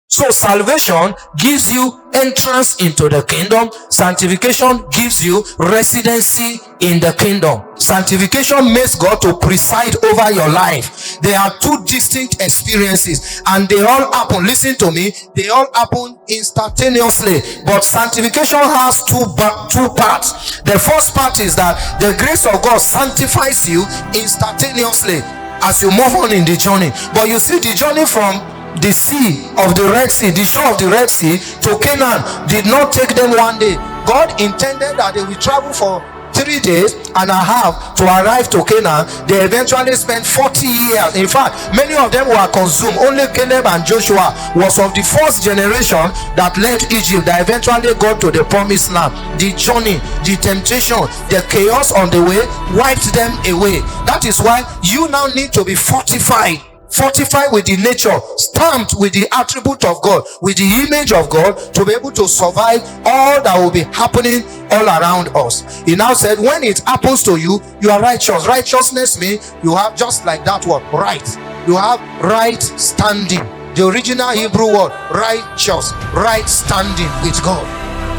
So salvation gives you entrance into the kingdom. Sanctification gives you residency in the kingdom. Sanctification makes God to preside over your life. There are two distinct experiences, and they all happen, listen to me, they all happen instantaneously. But sanctification has two parts. The first part is that the grace of God sanctifies you instantaneously as you move on in the journey. But you see, the journey from the sea of the Red Sea, the shore of the Red Sea to Canaan did not take them one day. God intended that they will travel for 3 days and a half to arrive to Canaan. They eventually spent 40 years. In fact, many of them were consumed. Only Caleb and Joshua was of the first generation that left Egypt, that eventually got to the promised land. The journey, the temptation, the chaos on the way wiped them away. That is why you now need to be fortified with the nature, stamped with the attribute of God, with the image of God, to be able to survive all that will be happening all around us. He now said, when it happens to you, you are righteous. Righteousness means you have, just like that word, right. You have right standing. The original Hebrew word, righteous, right standing with God.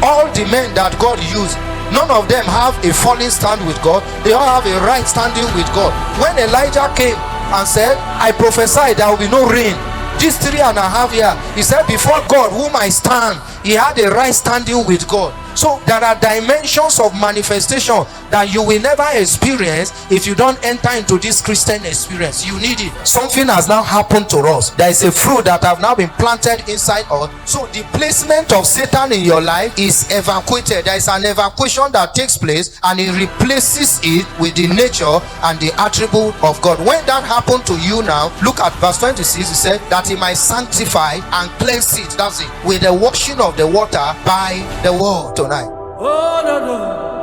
All the men that God used, none of them have a falling stand with God. They all have a right standing with God. When Elijah came and said, I prophesy there will be no rain this 3.5 years, he said, before God whom I stand, he had a right standing with God. So there are dimensions of manifestation that you will never experience if you don't enter into this Christian experience. You need it. Something has now happened to us. There is a fruit that have now been planted inside us. So the placement of Satan in your life is evacuated. There is an evacuation that takes place, and it replaces it with the nature and the attribute of God. When that happened to you now, look at verse 26. He said that he might sanctify and cleanse it. That's it. With the washing of the water by the word tonight. Oh, no, no.